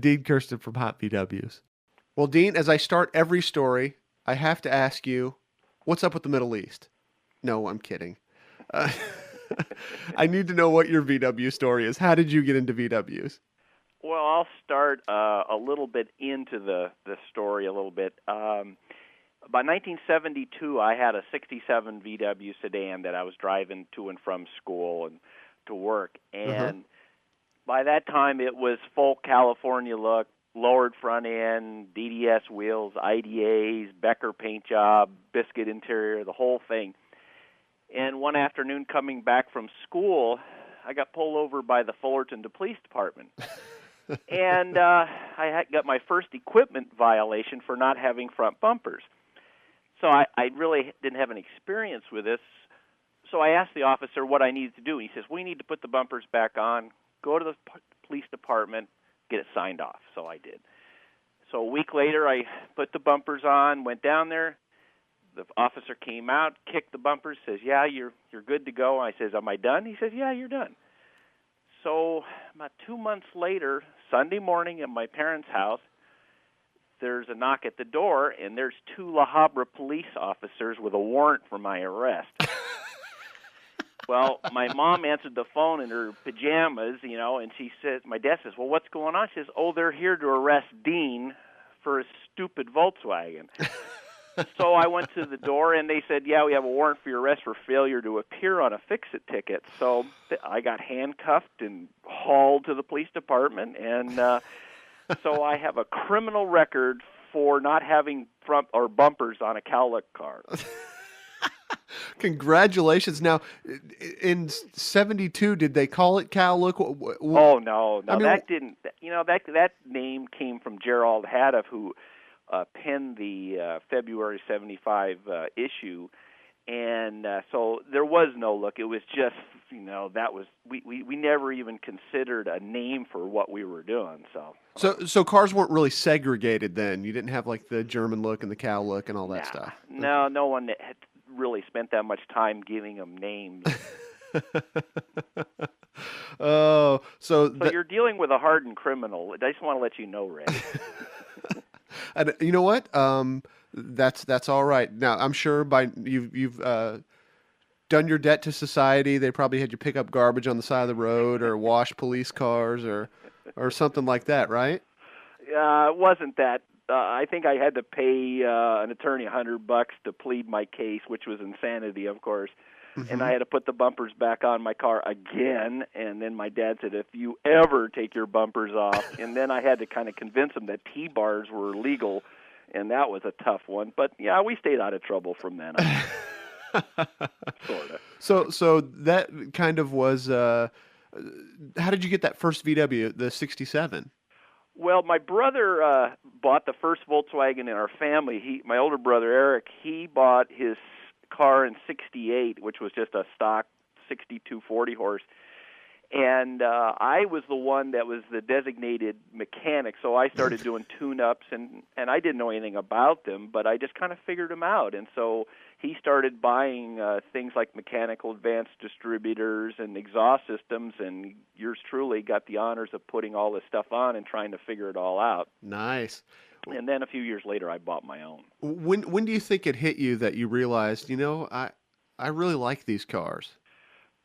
Dean Kirsten from Hot VWs. Well, Dean, as I start every story, I have to ask you, what's up with the Middle East? No, I'm kidding. I need to know what your VW story is. How did you get into VWs? Well, I'll start a little bit into the story a little bit. By 1972, I had a 67 VW sedan that I was driving to and from school and to work. And by that time, it was full California look, lowered front end, DDS wheels, IDAs, Becker paint job, biscuit interior, the whole thing. And one afternoon coming back from school, I got pulled over by the Fullerton Police Department. And I got my first equipment violation for not having front bumpers. So I really didn't have any experience with this. So I asked the officer what I needed to do. He says, we need to put the bumpers back on, go to the police department, get it signed off. So I did. So a week later, I put the bumpers on, went down there. The officer came out, kicked the bumpers, says, yeah, you're good to go. I says, am I done? He says, yeah, you're done. So about 2 months later, Sunday morning at my parents' house, there's a knock at the door, and there's 2 La Habra police officers with a warrant for my arrest. Well, my mom answered the phone in her pajamas, and she says, my dad says, well, what's going on? She says, oh, they're here to arrest Dean for his stupid Volkswagen. So I went to the door, and they said, yeah, we have a warrant for your arrest for failure to appear on a fix-it ticket. So I got handcuffed and hauled to the police department, and so I have a criminal record for not having front or bumpers on a cowlick car. Congratulations. Now, in 72, did they call it cowlick? Oh, no. I mean, that didn't. That name came from Gerald Haddef, who penned the February 75 issue, and so there was no look. It was just, that was we never even considered a name for what we were doing. So cars weren't really segregated then. You didn't have like the German look and the cow look and all that stuff. No, no one had really spent that much time giving them names. Oh, so you're dealing with a hardened criminal. I just want to let you know, Ray. And you know what? That's all right. Now I'm sure by you've done your debt to society. They probably had you pick up garbage on the side of the road or wash police cars or something like that, right? It wasn't that. I think I had to pay an attorney $100 to plead my case, which was insanity, of course. Mm-hmm. And I had to put the bumpers back on my car again. And then my dad said, if you ever take your bumpers off. And then I had to kind of convince him that T-bars were legal. And that was a tough one. But, yeah, we stayed out of trouble from then on. Sort of. So that kind of was, how did you get that first VW, the 67? Well, my brother bought the first Volkswagen in our family. My older brother, Eric, he bought his car in 68, which was just a stock 62 40 horse. And I was the one that was the designated mechanic, so I started doing tune-ups, and I didn't know anything about them, but I just kind of figured them out. And so he started buying things like mechanical advanced distributors and exhaust systems, and yours truly got the honors of putting all this stuff on and trying to figure it all out. Nice. And then a few years later, I bought my own. When do you think it hit you that you realized, I really like these cars?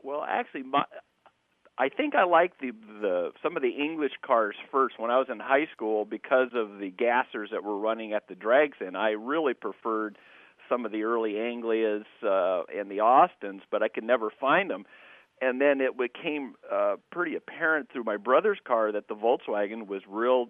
Well, actually, I think I liked some of the English cars first when I was in high school because of the gassers that were running at the drags in. I really preferred some of the early Anglias and the Austins, but I could never find them. And then it became pretty apparent through my brother's car that the Volkswagen was real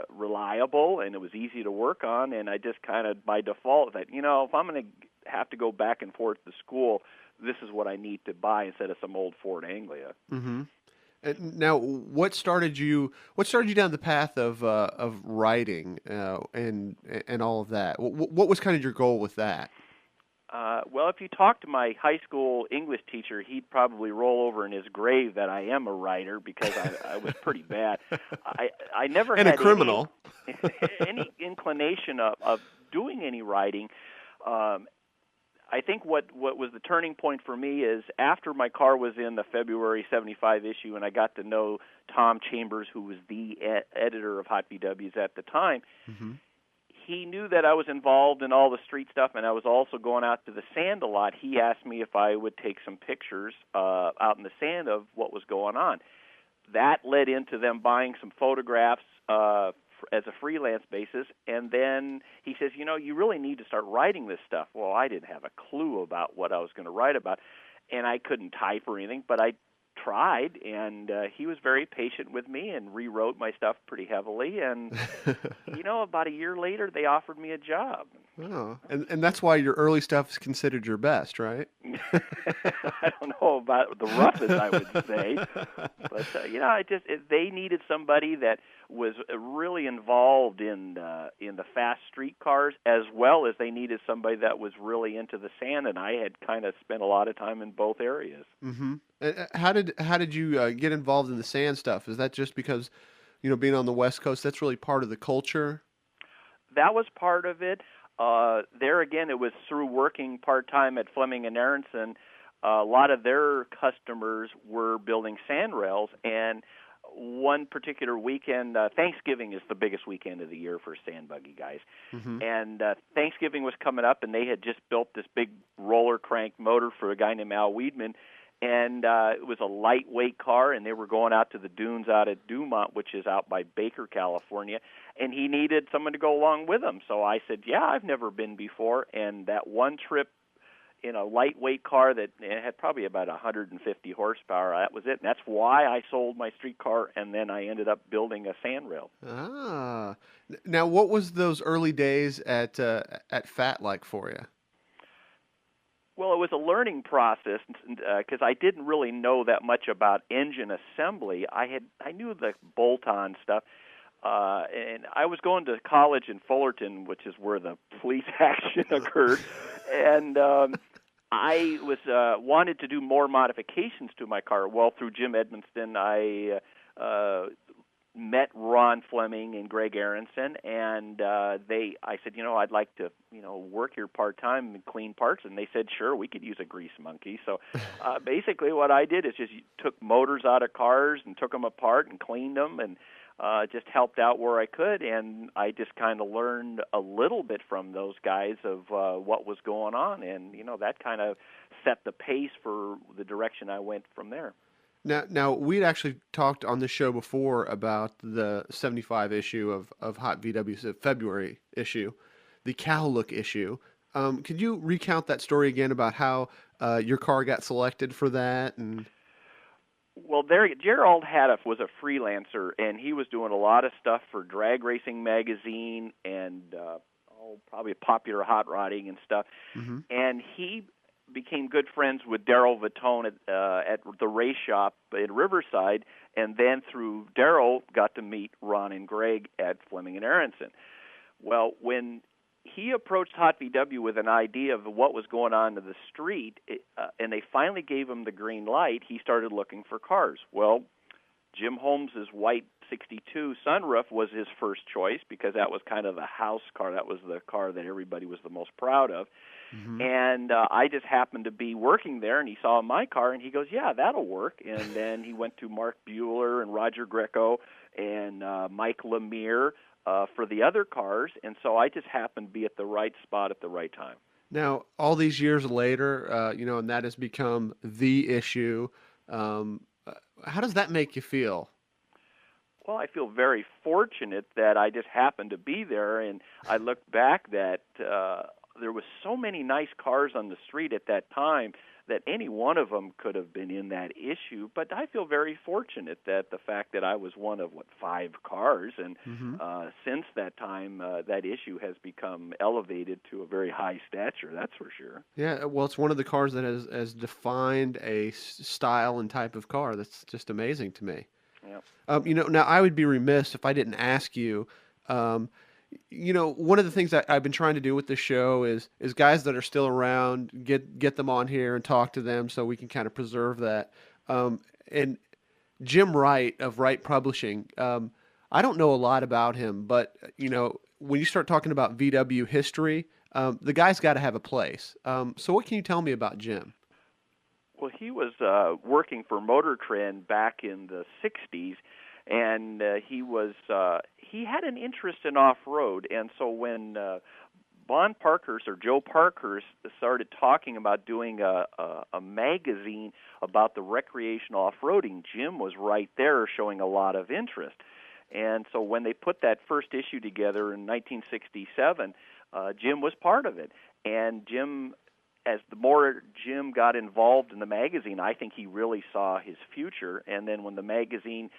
reliable and it was easy to work on. And I just kind of by default that, if I'm going to have to go back and forth to school, this is what I need to buy instead of some old Ford Anglia. Mm-hmm. Now, what started you down the path of writing and all of that? What was kind of your goal with that? Well, if you talk to my high school English teacher, he'd probably roll over in his grave that I am a writer because I was pretty bad. I never and had a criminal. any inclination of doing any writing. I think what was the turning point for me is after my car was in the February 75 issue and I got to know Tom Chambers, who was the editor of Hot VWs at the time, he knew that I was involved in all the street stuff, and I was also going out to the sand a lot. He asked me if I would take some pictures out in the sand of what was going on. That led into them buying some photographs as a freelance basis, and then he says, you really need to start writing this stuff. Well, I didn't have a clue about what I was going to write about, and I couldn't type or anything, but I tried, and he was very patient with me and rewrote my stuff pretty heavily, and, about a year later, they offered me a job. Oh, and that's why your early stuff is considered your best, right? I don't know about the roughest, I would say, but they needed somebody that was really involved in the fast street cars, as well as they needed somebody that was really into the sand, and I had kind of spent a lot of time in both areas. Mm-hmm. How did you get involved in the sand stuff? Is that just because, being on the West Coast, that's really part of the culture? That was part of it. There again, it was through working part-time at Fleming and Aronson. A lot of their customers were building sand rails, and one particular weekend, Thanksgiving is the biggest weekend of the year for sand buggy guys. Mm-hmm. And Thanksgiving was coming up, and they had just built this big roller crank motor for a guy named Al Weedman, and it was a lightweight car, and they were going out to the dunes out at Dumont, which is out by Baker, California, and he needed someone to go along with him. So I said, yeah, I've never been before, and that one trip in a lightweight car that had probably about 150 horsepower, that was it. And that's why I sold my street car, and then I ended up building a sand rail. Ah. Now, what was those early days at FAT like for you? Well, it was a learning process because I didn't really know that much about engine assembly. I knew the bolt-on stuff, and I was going to college in Fullerton, which is where the police action occurred, and I was wanted to do more modifications to my car. Well, through Jim Edmonston, I met Ron Fleming and Greg Aronson, and I said, I'd like to, work here part-time and clean parts, and they said, sure, we could use a grease monkey. So basically what I did is just took motors out of cars and took them apart and cleaned them and just helped out where I could, and I just kind of learned a little bit from those guys of what was going on, and, that kind of set the pace for the direction I went from there. Now we'd actually talked on the show before about the 75 issue of Hot VWs, the February issue, the cow look issue. Could you recount that story again about how your car got selected for that? And well, Gerald was a freelancer, and he was doing a lot of stuff for Drag Racing Magazine and probably Popular Hot Rodding and stuff. Mm-hmm. And he became good friends with Darryl Vitone at the race shop in Riverside, and then through Darryl got to meet Ron and Greg at Fleming and Aronson. Well, when he approached Hot VW with an idea of what was going on in the street, and they finally gave him the green light, he started looking for cars. Well, Jim Holmes's white 62 sunroof was his first choice because that was kind of the house car. That was the car that everybody was the most proud of. Mm-hmm. And I just happened to be working there, and he saw my car, and he goes, yeah, that'll work. And then he went to Mark Bueller and Roger Greco and Mike Lemire for the other cars, and so I just happened to be at the right spot at the right time. Now, all these years later, and that has become the issue. How does that make you feel? Well, I feel very fortunate that I just happened to be there, and I look back that there was so many nice cars on the street at that time that any one of them could have been in that issue. But I feel very fortunate that the fact that I was one of, 5 cars, and mm-hmm. Since that time, that issue has become elevated to a very high stature, that's for sure. Yeah, well, it's one of the cars that has defined a style and type of car. That's just amazing to me. Yeah. Now I would be remiss if I didn't ask you, one of the things that I've been trying to do with this show is guys that are still around, get them on here and talk to them so we can kind of preserve that. And Jim Wright of Wright Publishing, I don't know a lot about him, but when you start talking about VW history, The guy's got to have a place. So what can you tell me about Jim? Well, he was working for Motor Trend back in the '60s, and he had an interest in off-road, and so when Bon Parkhurst or Joe Parkhurst started talking about doing a magazine about the recreational off-roading, Jim was right there showing a lot of interest. And so when they put that first issue together in 1967, Jim was part of it. And as the more Jim got involved in the magazine, I think he really saw his future. And then when the magazine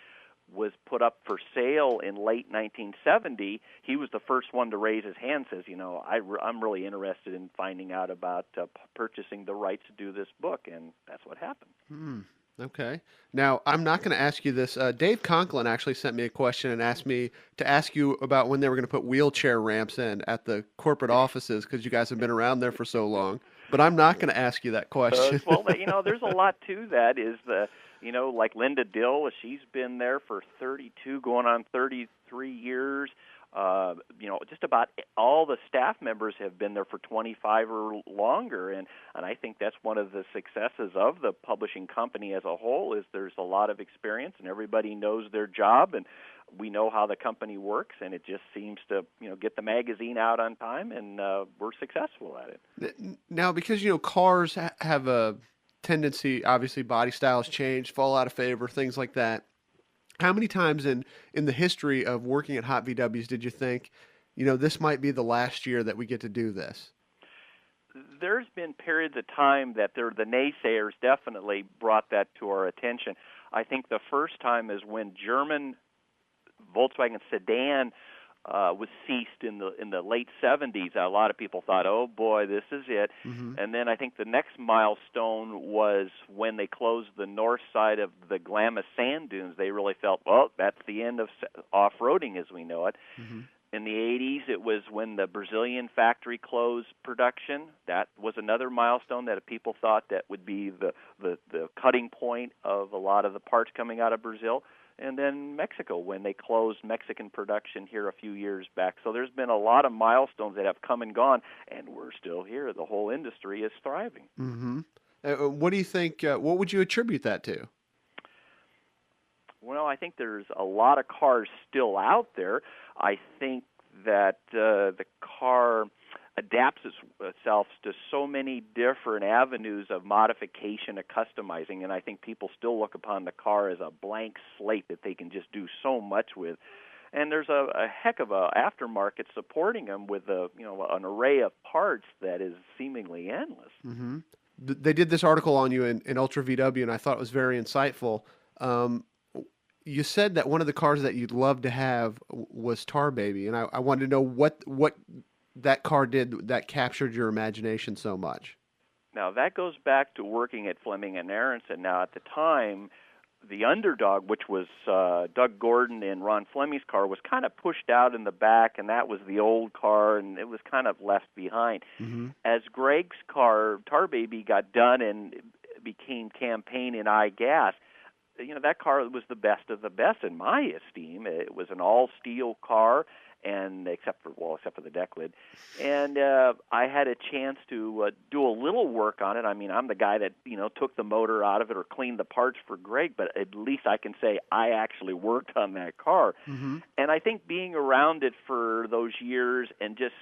was put up for sale in late 1970, he was the first one to raise his hand, says, I'm really interested in finding out about purchasing the rights to do this book, and that's what happened. Okay. Now, I'm not going to ask you this. Dave Conklin actually sent me a question and asked me to ask you about when they were going to put wheelchair ramps in at the corporate offices because you guys have been around there for so long. But I'm not going to ask you that question. Well, there's a lot to that. Like Linda Dill, she's been there for 32, going on 33 years. Just about all the staff members have been there for 25 or longer, and I think that's one of the successes of the publishing company as a whole is there's a lot of experience and everybody knows their job, and we know how the company works, and it just seems to get the magazine out on time, and we're successful at it. Now, because cars have a tendency, obviously body styles change, fall out of favor, things like that. How many times in the history of working at Hot VWs did you think, this might be the last year that we get to do this? There's been periods of time that the naysayers definitely brought that to our attention. I think the first time is when German Volkswagen sedan was ceased in the late 70s. A lot of people thought, oh boy, this is it. Mm-hmm. And then I think the next milestone was when they closed the north side of the Glamis sand dunes. They really felt, well, that's the end of off-roading as we know it. Mm-hmm. In the 80s, it was when the Brazilian factory closed production. That was another milestone that people thought that would be the cutting point of a lot of the parts coming out of Brazil. And then Mexico, when they closed Mexican production here a few years back. So there's been a lot of milestones that have come and gone, and we're still here. The whole industry is thriving. Mm-hmm. What do you think, what would you attribute that to? Well, I think there's a lot of cars still out there. I think that the car adapts itself to so many different avenues of modification and customizing, and I think people still look upon the car as a blank slate that they can just do so much with. And there's a heck of a aftermarket supporting them with an array of parts that is seemingly endless. Mm-hmm. They did this article on you in Ultra VW, and I thought it was very insightful. You said that one of the cars that you'd love to have was Tar Baby, and I wanted to know what that car did that captured your imagination so much. Now, that goes back to working at Fleming and Aronson. Now, at the time, the underdog, which was Doug Gordon and Ron Fleming's car, was kind of pushed out in the back, and that was the old car, and it was kind of left behind. Mm-hmm. As Greg's car, Tar Baby, got done and became Campaign and iGas, that car was the best of the best in my esteem. It was an all-steel car, and except for the deck lid. And I had a chance to do a little work on it. I mean, I'm the guy that, took the motor out of it or cleaned the parts for Greg, but at least I can say I actually worked on that car. Mm-hmm. And I think being around it for those years and just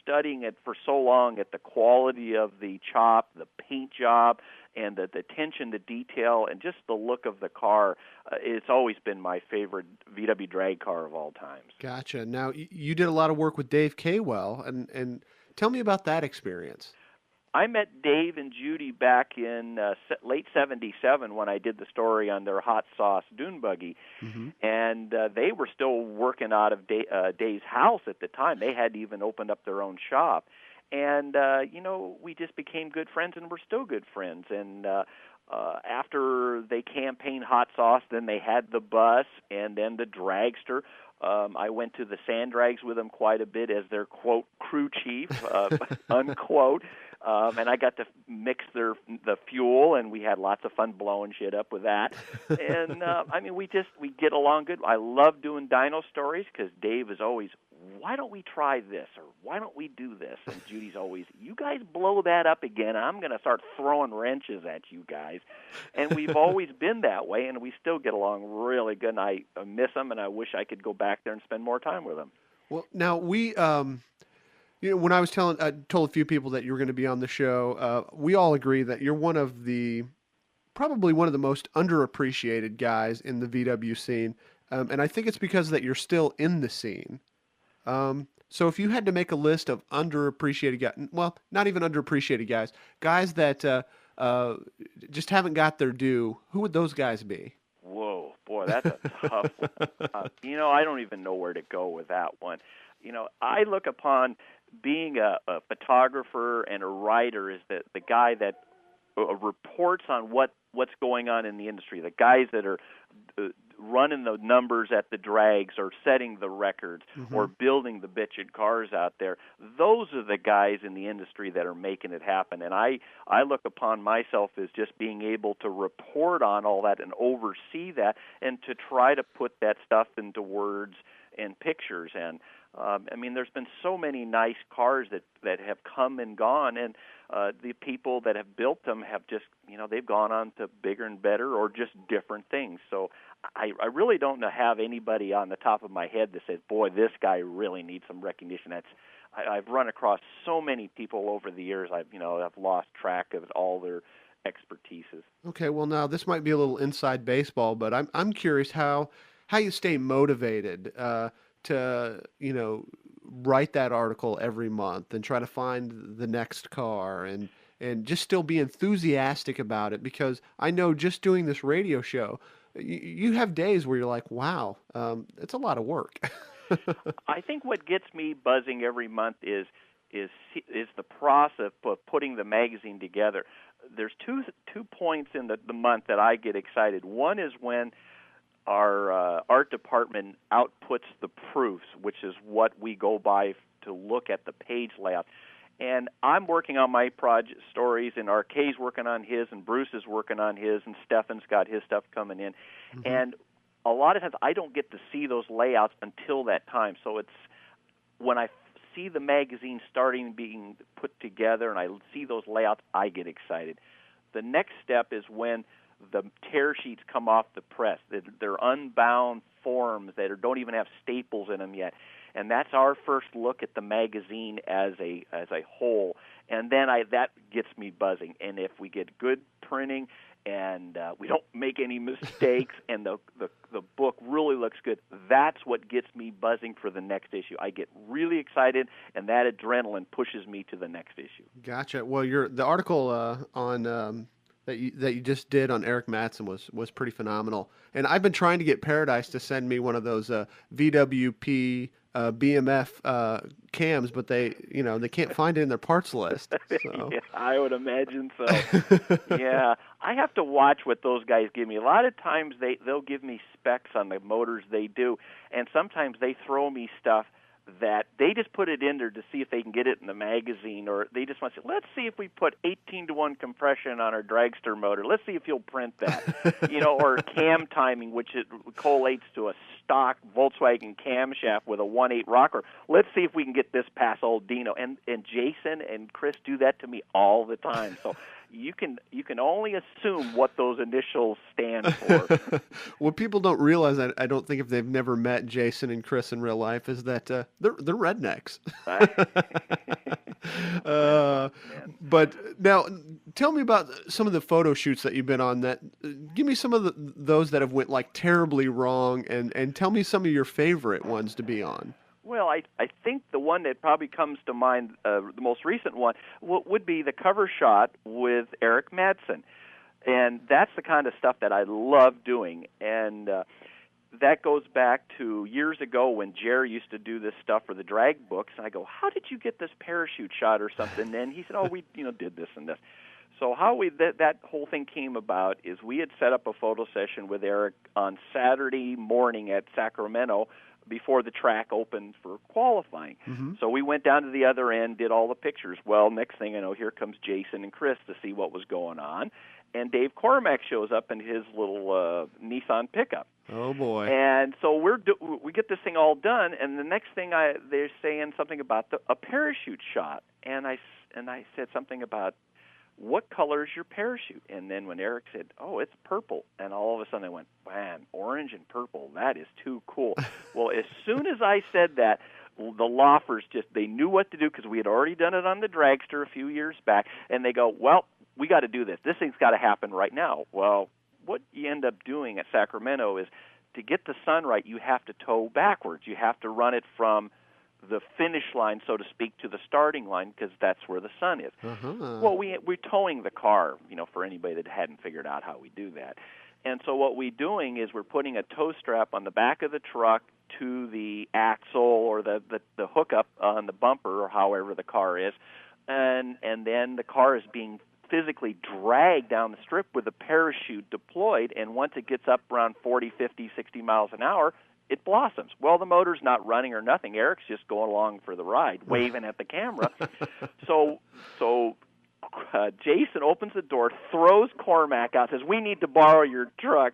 studying it for so long at the quality of the chop, the paint job, and the attention to detail, and just the look of the car, it's always been my favorite VW drag car of all times. Gotcha. Now, you did a lot of work with Dave Caywell, and tell me about that experience. I met Dave and Judy back in late 77 when I did the story on their hot sauce dune buggy, mm-hmm. and they were still working out of Dave's house at the time. They hadn't even opened up their own shop. And, we just became good friends, and we're still good friends. And after they campaigned hot sauce, then they had the bus and then the dragster. I went to the sand drags with them quite a bit as their, quote, crew chief, unquote. And I got to mix the fuel, and we had lots of fun blowing shit up with that. And, we get along good. I love doing dyno stories because Dave is always why don't we try this, or why don't we do this? And Judy's always, you guys blow that up again, I'm going to start throwing wrenches at you guys. And we've always been that way, and we still get along really good, and I miss them, and I wish I could go back there and spend more time with them. Well, now we, when I told a few people that you were going to be on the show, we all agree that you're probably one of the most underappreciated guys in the VW scene. And I think it's because that you're still in the scene. So if you had to make a list of underappreciated guys, well, not even underappreciated guys that just haven't got their due, who would those guys be? Whoa, boy, that's a tough one. I don't even know where to go with that one. I look upon being a photographer and a writer as the guy that reports on what's going on in the industry, the guys that are running the numbers at the drags or setting the records or building the bitchin' cars out there. Those are the guys in the industry that are making it happen. And I look upon myself as just being able to report on all that and oversee that and to try to put that stuff into words and pictures. And there's been so many nice cars that have come and gone, and the people that have built them have just, they've gone on to bigger and better or just different things. So I really don't have anybody on the top of my head that says, boy, this guy really needs some recognition. I've run across so many people over the years. I've lost track of all their expertises. Okay, well, now this might be a little inside baseball, but I'm curious how you stay motivated to write that article every month and try to find the next car and just still be enthusiastic about it, because I know just doing this radio show, you have days where you're like, wow, it's a lot of work. I think what gets me buzzing every month is the process of putting the magazine together. There's two points in the month that I get excited. One is when our art department outputs the proofs, which is what we go by to look at the page layout. And I'm working on my project stories, and RK's working on his, and Bruce is working on his, and Stefan's got his stuff coming in. Mm-hmm. And a lot of times I don't get to see those layouts until that time. So it's when I see the magazine starting being put together and I see those layouts, I get excited. The next step is when the tear sheets come off the press. They're unbound forms that don't even have staples in them yet. And that's our first look at the magazine as a whole. And then that gets me buzzing. And if we get good printing and we don't make any mistakes and the book really looks good, that's what gets me buzzing for the next issue. I get really excited, and that adrenaline pushes me to the next issue. Gotcha. Well, the article on that you just did on Eric Mattson was pretty phenomenal. And I've been trying to get Paradise to send me one of those VWP BMF cams, but they can't find it in their parts list. So. Yeah, I would imagine so. Yeah, I have to watch what those guys give me. A lot of times they'll give me specs on the motors they do, and sometimes they throw me stuff that they just put it in there to see if they can get it in the magazine, or they just want to say, let's see if we put 18-to-1 compression on our dragster motor. Let's see if you'll print that. Or cam timing, which it collates to a stock Volkswagen camshaft with a 1.8 rocker. Let's see if we can get this past old Dino. And Jason and Chris do that to me all the time. So you can only assume what those initials stand for. What people don't realize, I don't think, if they've never met Jason and Chris in real life, is that they're rednecks. But now, tell me about some of the photo shoots that you've been on. Give me some of those that have went like terribly wrong, and tell me some of your favorite ones to be on. Well, I think the one that probably comes to mind, the most recent one, would be the cover shot with Eric Mattson. And that's the kind of stuff that I love doing. And that goes back to years ago when Jerry used to do this stuff for the drag books. And I go, how did you get this parachute shot or something? And he said, we did this and this. So how that whole thing came about is we had set up a photo session with Eric on Saturday morning at Sacramento before the track opened for qualifying. Mm-hmm. So we went down to the other end, did all the pictures. Well, next thing I know, here comes Jason and Chris to see what was going on. and Dave Cormack shows up in his little Nissan pickup. Oh boy! And so we get this thing all done, and the next thing they're saying something about a parachute shot, and I said something about, what color is your parachute? And then when Eric said, oh, it's purple, and all of a sudden I went, man, orange and purple, that is too cool. Well, as soon as I said that, the loffers they knew what to do, because we had already done it on the dragster a few years back, and they go, well, we got to do this. This thing's got to happen right now. Well, what you end up doing at Sacramento is, to get the sun right, you have to tow backwards. You have to run it from the finish line, so to speak, to the starting line, because that's where the sun is. Uh-huh. Well, we're towing the car, for anybody that hadn't figured out how we do that. And so what we're doing is we're putting a tow strap on the back of the truck to the axle or the hookup on the bumper, or however the car is, and then the car is being physically dragged down the strip with a parachute deployed, and once it gets up around 40, 50, 60 miles an hour, it blossoms. Well, the motor's not running or nothing. Eric's just going along for the ride, waving at the camera. So Jason opens the door, throws Cormac out, says, we need to borrow your truck,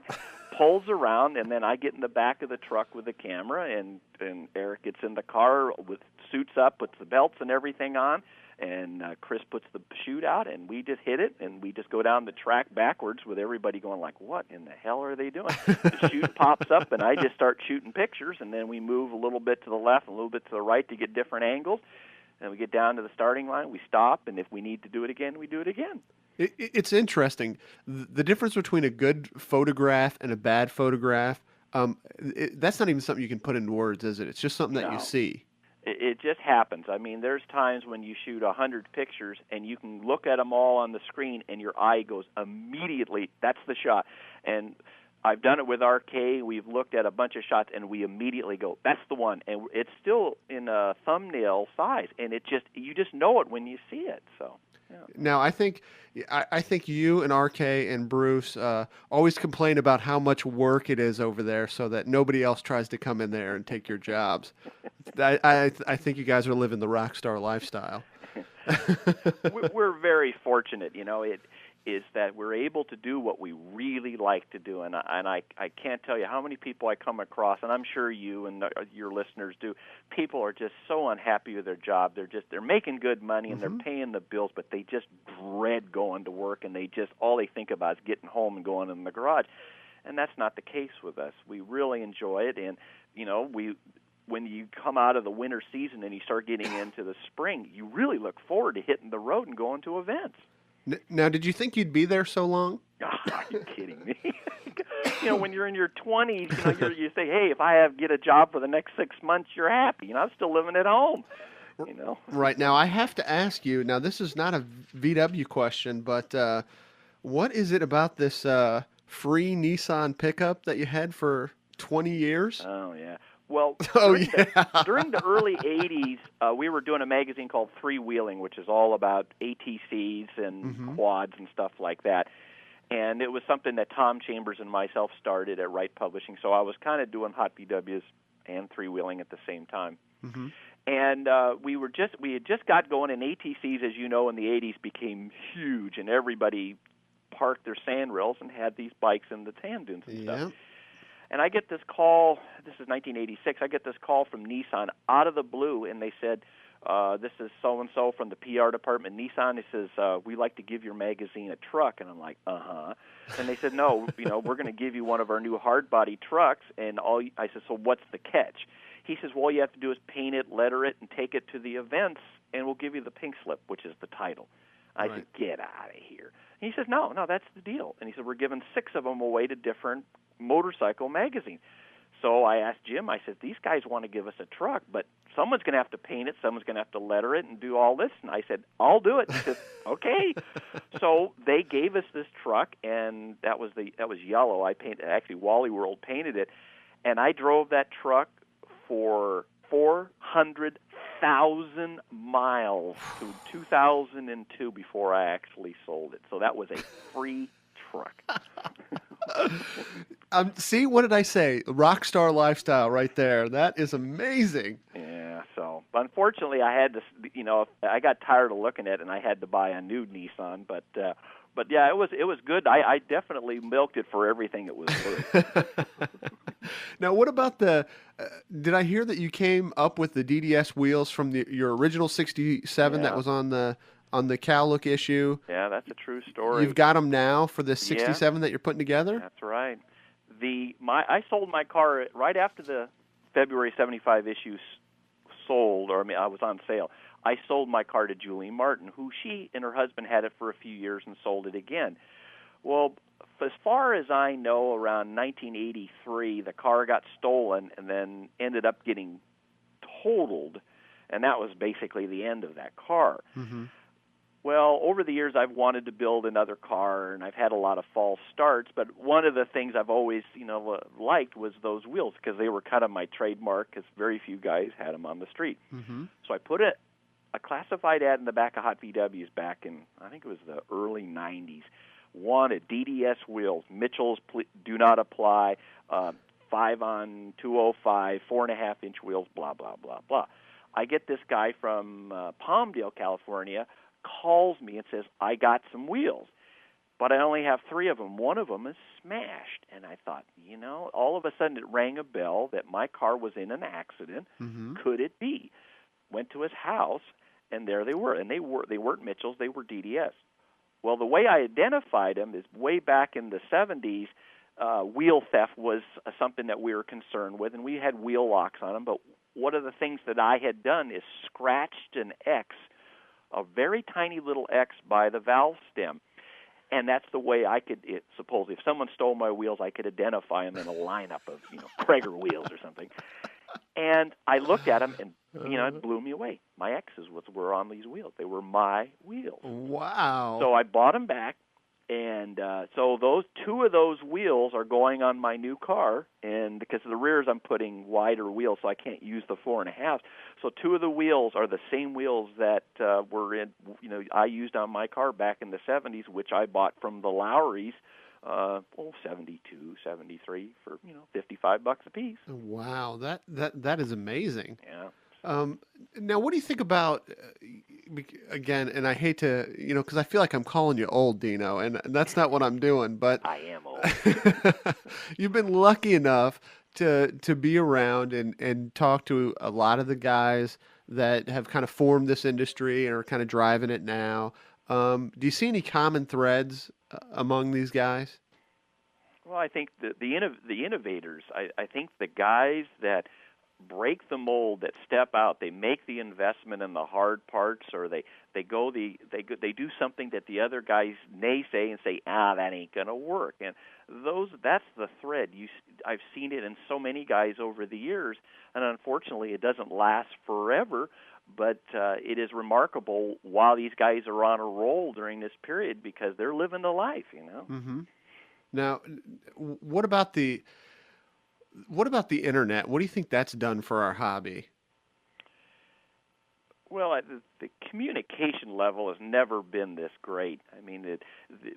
pulls around, and then I get in the back of the truck with the camera, and Eric gets in the car with suits up, puts the belts and everything on, and Chris puts the chute out, and we just hit it, and we just go down the track backwards with everybody going like, what in the hell are they doing? The chute pops up, and I just start shooting pictures, and then we move a little bit to the left, a little bit to the right to get different angles, and we get down to the starting line, we stop, and if we need to do it again, we do it again. It's interesting. The difference between a good photograph and a bad photograph, that's not even something you can put into words, is it? It's just something that you see. It just happens. I mean, there's times when you shoot 100 pictures and you can look at them all on the screen and your eye goes immediately, that's the shot. And I've done it with RK. We've looked at a bunch of shots and we immediately go, that's the one. And it's still in a thumbnail size, and you just know it when you see it. So. Yeah. Now, I think you and RK and Bruce always complain about how much work it is over there, so that nobody else tries to come in there and take your jobs. I think you guys are living the rock star lifestyle. We're very fortunate, It is that we're able to do what we really like to do, and I can't tell you how many people I come across, and I'm sure you and your listeners do. People are just so unhappy with their job. They're making good money and they're paying the bills, but they just dread going to work, and all they think about is getting home and going in the garage. And that's not the case with us. We really enjoy it, and when you come out of the winter season and you start getting into the spring, you really look forward to hitting the road and going to events. Now, did you think you'd be there so long? Oh, are you kidding me? When you're in your 20s, you say, hey, if I get a job for the next 6 months, you're happy. I'm still living at home. Right. Now, I have to ask you, now this is not a VW question, but what is it about this free Nissan pickup that you had for 20 years? Oh, yeah. Well, yeah. During the early 80s, we were doing a magazine called Three-Wheeling, which is all about ATCs and quads and stuff like that. And it was something that Tom Chambers and myself started at Wright Publishing, so I was kind of doing Hot VWs and Three-Wheeling at the same time. Mm-hmm. And we had just got going, and ATCs, as you know, in the 80s became huge, and everybody parked their sand rails and had these bikes in the sand dunes and stuff. And I get this call, this is 1986, I get this call from Nissan out of the blue, and they said, this is so-and-so from the PR department Nissan. It says, we'd like to give your magazine a truck. And I'm like, uh-huh. And they said, no, we're going to give you one of our new hard-body trucks. And I said, so what's the catch? He says, all you have to do is paint it, letter it, and take it to the events, and we'll give you the pink slip, which is the title. I said, get out of here. And he says, no, that's the deal. And he said, we're giving 6 of them away to different motorcycle magazines. So I asked Jim, I said, these guys want to give us a truck, but someone's going to have to paint it, someone's going to have to letter it and do all this. And I said, I'll do it. He said, okay. So they gave us this truck, and that was yellow. Actually, Wally World painted it, and I drove that truck for 400,000 miles to 2002 before I actually sold it. So that was a free truck. See, what did I say? Rock star lifestyle right there. That is amazing. Yeah, so unfortunately I had to, I got tired of looking at it and I had to buy a new Nissan, but But yeah, it was good. I definitely milked it for everything it was worth. Now, what about did I hear that you came up with the DDS wheels from your original 67 that was on the Cowlook issue? Yeah, that's a true story. You've got them now for the 67 that you're putting together? That's right. I sold my car right after the February 75 issue sold, or I was on sale. I sold my car to Julie Martin, who she and her husband had it for a few years and sold it again. Well, as far as I know, around 1983, the car got stolen and then ended up getting totaled, and that was basically the end of that car. Mm-hmm. Well, over the years, I've wanted to build another car, and I've had a lot of false starts. But one of the things I've always, liked was those wheels because they were kind of my trademark. Because very few guys had them on the street. Mm-hmm. So I put a classified ad in the back of Hot VWs back in, I think it was the early '90s. Wanted DDS wheels. Mitchell's do not apply. 5 on 205, 4.5-inch wheels. Blah blah blah blah. I get this guy from Palmdale, California. Calls me and says, I got some wheels, but I only have 3 of them. One of them is smashed. And I thought, all of a sudden it rang a bell that my car was in an accident. Mm-hmm. Could it be? Went to his house, and there they were. And they weren't Mitchells, they were DDS. Well, the way I identified them is way back in the 70s, wheel theft was something that we were concerned with, and we had wheel locks on them. But one of the things that I had done is scratched an X, a very tiny little X by the valve stem. And that's the way I could, suppose if someone stole my wheels, I could identify them in a lineup of, Prager wheels or something. And I looked at them, and, it blew me away. My X's were on these wheels. They were my wheels. Wow. So I bought them back, and so those 2 of those wheels are going on my new car, and because of the rears, I'm putting wider wheels, so I can't use the 4.5. So 2 of the wheels are the same wheels that were in, I used on my car back in the 70s, which I bought from the Lowrys, 72, 73 for $55 a piece. Wow, that is amazing. Yeah. Now, what do you think about, again, and I hate to, because I feel like I'm calling you old, Dino, and that's not what I'm doing, but I am old. You've been lucky enough to be around and talk to a lot of the guys that have kind of formed this industry and are kind of driving it now. Do you see any common threads among these guys? Well, I think the innovators, I think the guys that break the mold, that step out, they make the investment in the hard parts, or they do something that the other guys naysay and say, that ain't gonna work. And that's the thread. I've seen it in so many guys over the years, and unfortunately, it doesn't last forever. But it is remarkable while these guys are on a roll during this period because they're living the life, Mm-hmm. Now, what about the internet? What do you think that's done for our hobby? Well, the communication level has never been this great. I mean,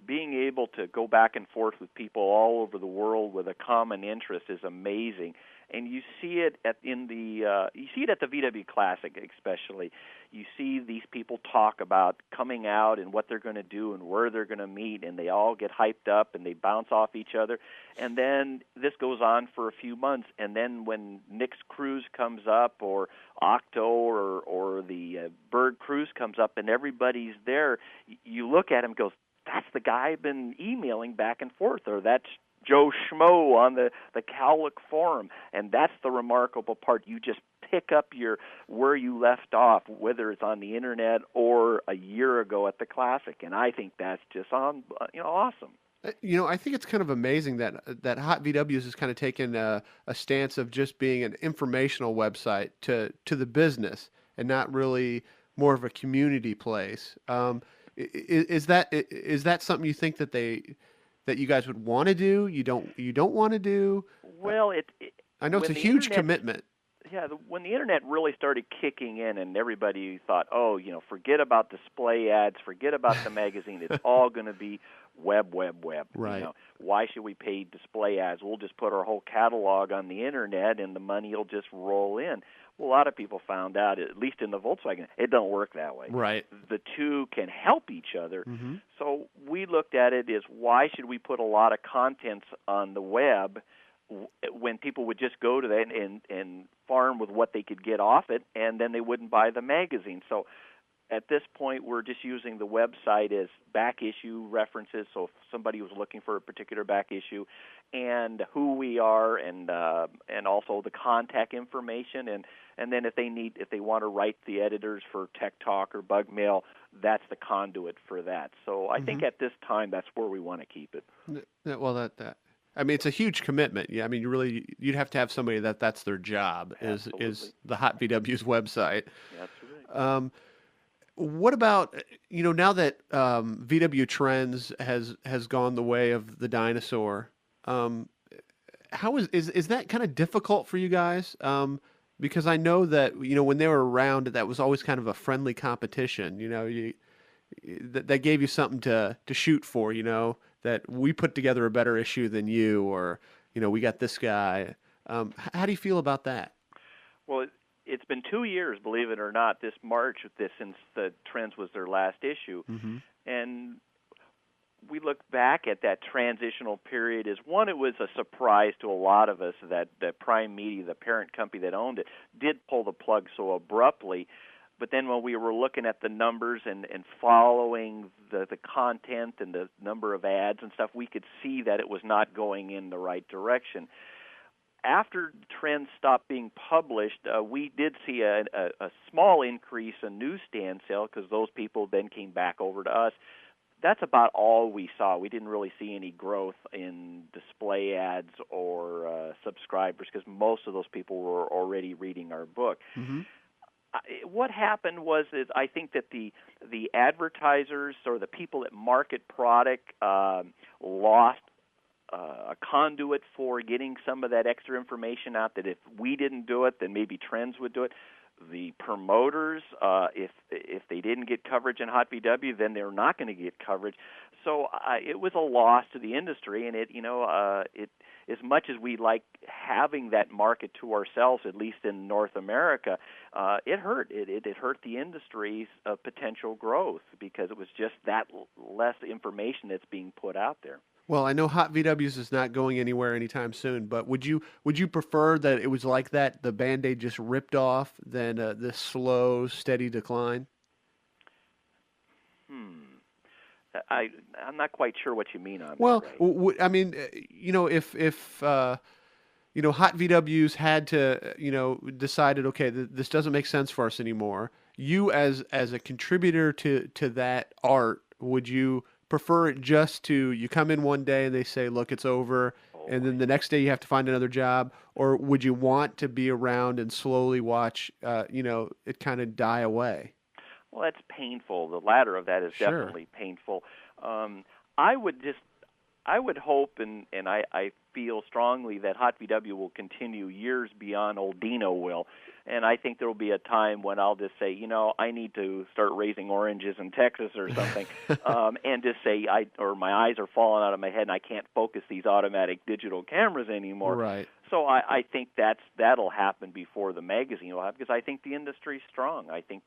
being able to go back and forth with people all over the world with a common interest is amazing. And you see it at the VW Classic especially. You see these people talk about coming out and what they're going to do and where they're going to meet, and they all get hyped up and they bounce off each other. And then this goes on for a few months, and then when Nick's Cruise comes up, or Octo, or the Bird Cruise comes up, and everybody's there, you look at him and goes, that's the guy I've been emailing back and forth, or that's Joe Schmo on the Cowlick forum. And that's the remarkable part. You just pick up where you left off, whether it's on the internet or a year ago at the Classic. And I think that's just awesome. I think it's kind of amazing that Hot VWs has kind of taken a stance of just being an informational website to the business and not really more of a community place. Is that something you think that you guys would want to do? You don't want to do? Well, I know it's a huge commitment. Yeah, when the internet really started kicking in, and everybody thought, forget about display ads, forget about the magazine, it's all going to be web. Right. Why should we pay display ads? We'll just put our whole catalog on the internet, and the money will just roll in. Well, a lot of people found out, at least in the Volkswagen, it don't work that way. Right. The two can help each other. Mm-hmm. So we looked at it as, why should we put a lot of contents on the web when people would just go to that and farm with what they could get off it, and then they wouldn't buy the magazine. So at this point, we're just using the website as back issue references. So if somebody was looking for a particular back issue, and who we are, and also the contact information, and then if they want to write the editors for Tech Talk or Bug Mail, that's the conduit for that. So I think at this time, that's where we want to keep it. Well, I mean, it's a huge commitment. Yeah, I mean, you'd have to have somebody that's their job is the Hot VWs website. That's right. What about, now that VW Trends has gone the way of the dinosaur? How is that kind of difficult for you guys? Because I know that when they were around, that was always kind of a friendly competition. That gave you something to shoot for. That we put together a better issue than you, or we got this guy. How do you feel about that? Well, it's been 2 years, believe it or not, this March since the Trends was their last issue. Mm-hmm. And we look back at that transitional period as, one, it was a surprise to a lot of us that Prime Media, the parent company that owned it, did pull the plug so abruptly. But then when we were looking at the numbers and following the content and the number of ads and stuff, we could see that it was not going in the right direction. After Trends stopped being published, we did see a small increase in newsstand sales because those people then came back over to us. That's about all we saw. We didn't really see any growth in display ads or subscribers because most of those people were already reading our book. Mm-hmm. What happened was I think that the advertisers or the people that market product lost a conduit for getting some of that extra information out, that if we didn't do it, then maybe Trends would do it. The promoters, if they didn't get coverage in Hot VW, then they're not going to get coverage. So it was a loss to the industry, and it as much as we like having that market to ourselves, at least in North America, it hurt. It hurt the industry's potential growth because it was just that less information that's being put out there. Well, I know Hot VWs is not going anywhere anytime soon, but would you prefer that it was like that, the Band-Aid just ripped off, than this slow, steady decline? I'm not quite sure what you mean on that. Well, I mean, if Hot VWs had to, decided, okay, this doesn't make sense for us anymore, you as a contributor to that art, would you prefer it just to, you come in one day and they say, look, it's over, and then the next day you have to find another job? Or would you want to be around and slowly watch, it kind of die away? Well, that's painful. The latter of that is definitely painful. I would hope, and I feel strongly that Hot VW will continue years beyond old Dino will. And I think there will be a time when I'll just say, I need to start raising oranges in Texas or something, and just say, my eyes are falling out of my head and I can't focus these automatic digital cameras anymore. Right. So I think that'll happen before the magazine will happen, because I think the industry's strong. I think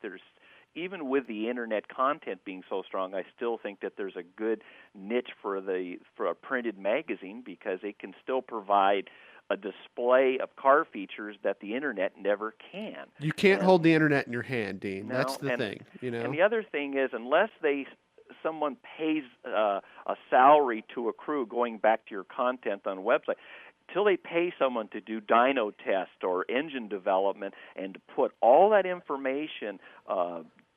even with the internet content being so strong, I still think that there's a good niche for a printed magazine, because it can still provide a display of car features that the internet never can. You can't hold the internet in your hand, Dean. No, that's the thing. And the other thing is, unless someone pays a salary to a crew, going back to your content on a website, till they pay someone to do dyno test or engine development and to put all that information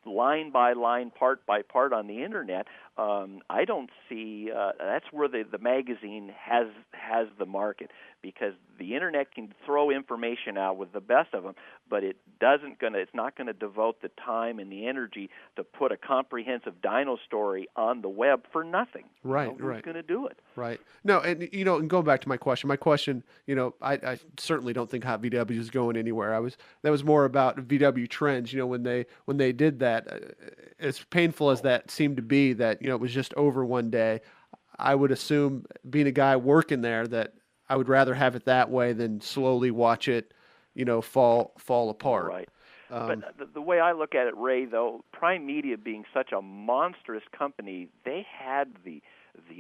line by line, part by part on the internet, I don't see that's where the magazine has the market, because the internet can throw information out with the best of them, but it's not going to devote the time and the energy to put a comprehensive dyno story on the web for nothing. Right, Who's going to do it? Right. No, and and going back to my question, I certainly don't think Hot VW is going anywhere. That was more about VW Trends. When they did that, as painful as that seemed to be, that it was just over one day. I would assume, being a guy working there, that I would rather have it that way than slowly watch it, fall apart. Right. Um, But the way I look at it, Ray, though, Prime Media being such a monstrous company, they had the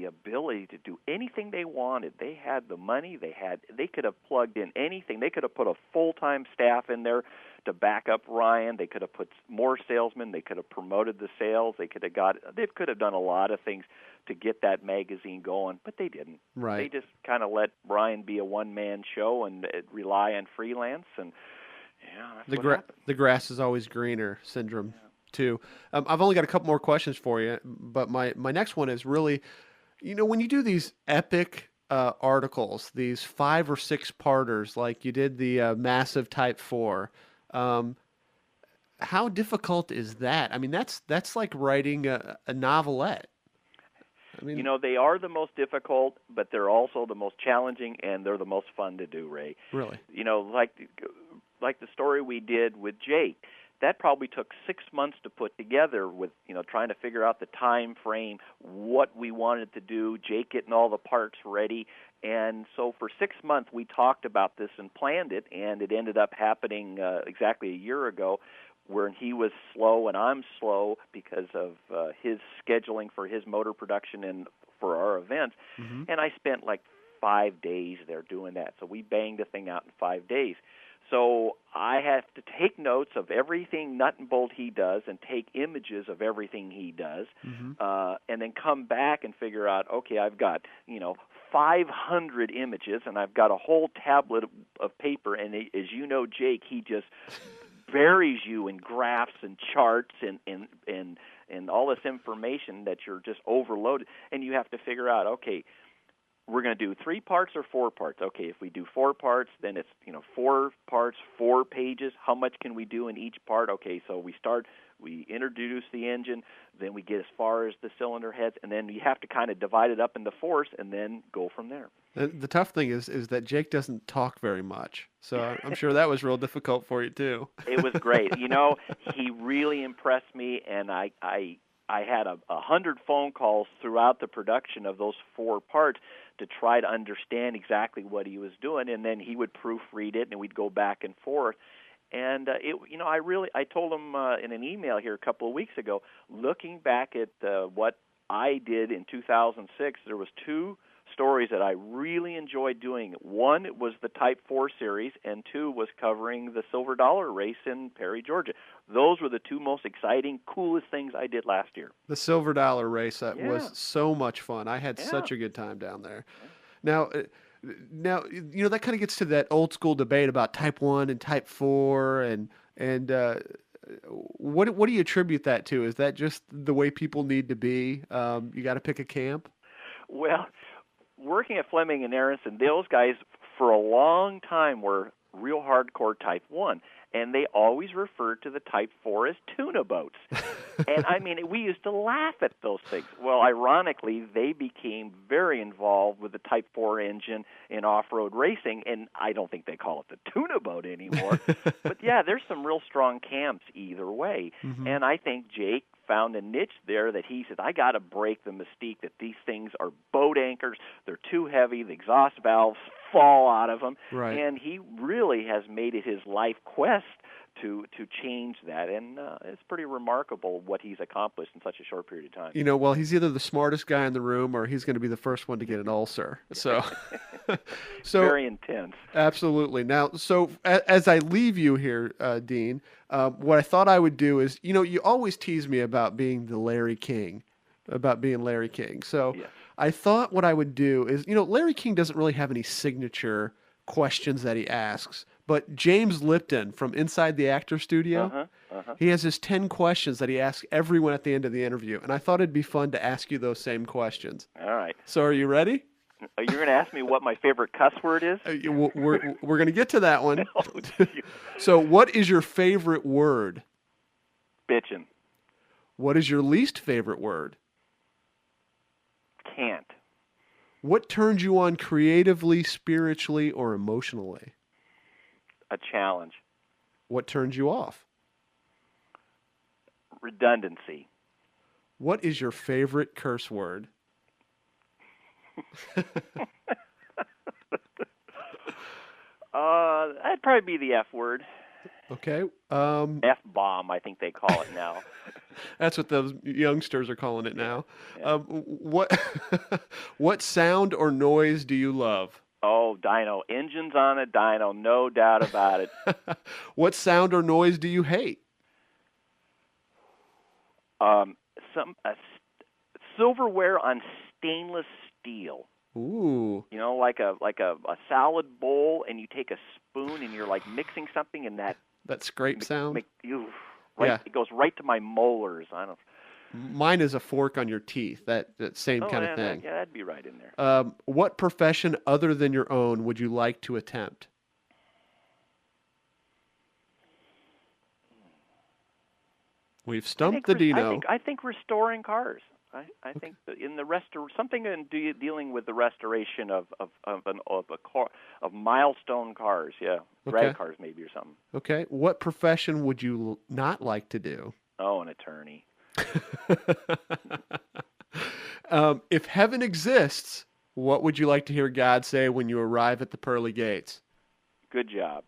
ability to do anything they wanted. They had the money. They could have plugged in anything. They could have put a full-time staff in there to back up Ryan. They could have put more salesmen. They could have promoted the sales. They could have done a lot of things to get that magazine going, but they didn't. Right. They just kind of let Ryan be a one-man show and rely on freelance, and that's what happened. The grass is always greener syndrome, too. I've only got a couple more questions for you, but my next one is really, when you do these epic articles, these 5 or 6 parters, like you did the massive Type 4, how difficult is that? I mean, that's like writing a novelette. I mean, they are the most difficult, but they're also the most challenging, and they're the most fun to do, Ray. Really? Like the story we did with Jake, that probably took 6 months to put together with, trying to figure out the time frame, what we wanted to do, Jake getting all the parts ready. And so for 6 months we talked about this and planned it, and it ended up happening exactly a year ago, where he was slow and I'm slow because of his scheduling for his motor production and for our events. Mm-hmm. And I spent like 5 days there doing that. So we banged the thing out in 5 days. So I have to take notes of everything nut and bolt he does and take images of everything he does, and then come back and figure out, okay, I've got, 500 images, and I've got a whole tablet of paper, and as you know, Jake, he just buries you in graphs and charts and all this information that you're just overloaded, and you have to figure out, okay, we're going to do 3 parts or 4 parts. Okay, if we do 4 parts, then it's 4 parts, 4 pages. How much can we do in each part? Okay, so we introduce the engine, then we get as far as the cylinder heads, and then you have to kind of divide it up into fours and then go from there. The tough thing is that Jake doesn't talk very much, so I'm sure that was real difficult for you too. It was great. He really impressed me, and I had 100 phone calls throughout the production of those 4 parts to try to understand exactly what he was doing, and then he would proofread it, and we'd go back and forth. And I told him in an email here a couple of weeks ago, looking back at what I did in 2006, there was 2 stories that I really enjoyed doing. One was the Type 4 series, and 2 was covering the Silver Dollar race in Perry, Georgia. Those were the 2 most exciting, coolest things I did last year. The Silver Dollar race was so much fun. I had such a good time down there. Now, that kind of gets to that old school debate about Type 1 and Type 4, and what do you attribute that to? Is that just the way people need to be? You got to pick a camp? Well, working at Fleming and Aronson, those guys for a long time were real hardcore Type 1, and they always referred to the Type 4 as tuna boats. And, I mean, we used to laugh at those things. Well, ironically, they became very involved with the Type 4 engine in off-road racing, and I don't think they call it the tuna boat anymore. But, yeah, there's some real strong camps either way. Mm-hmm. And I think Jake found a niche there that he said, I got to break the mystique that these things are boat anchors, they're too heavy, the exhaust valves fall out of them, right. And he really has made it his life quest to change that, and it's pretty remarkable what he's accomplished in such a short period of time. Well, he's either the smartest guy in the room or he's going to be the first one to get an ulcer. So, very intense. Absolutely. Now, so as I leave you here, Dean, what I thought I would do is, you always tease me about being Larry King. So yes. I thought what I would do is, Larry King doesn't really have any signature questions that he asks. But James Lipton from Inside the Actor Studio, he has his 10 questions that he asks everyone at the end of the interview. And I thought it'd be fun to ask you those same questions. All right. So are you ready? You're going to ask me what my favorite cuss word is? We're going to get to that one. Oh, so what is your favorite word? Bitchin'. What is your least favorite word? Can't. What turns you on creatively, spiritually, or emotionally? A challenge. What turns you off? Redundancy. What is your favorite curse word? That'd probably be the F word. Okay. F-bomb, I think they call it now. That's what those youngsters are calling it now. Yeah. What what sound or noise do you love? Oh, dyno. Engines on a dyno, no doubt about it. What sound or noise do you hate? Silverware on stainless steel. Ooh. You know, like a salad bowl, and you take a spoon and you're like mixing something, and that scrape sound? Right, it goes right to my molars. I don't. Mine is a fork on your teeth. That same kind of thing. That'd be right in there. What profession other than your own would you like to attempt? We've stumped the Dino. I think restoring cars. I think that in the something in dealing with the restoration of milestone cars, drag cars maybe or something. Okay, what profession would you not like to do? Oh, an attorney. If heaven exists, what would you like to hear God say when you arrive at the pearly gates? Good job.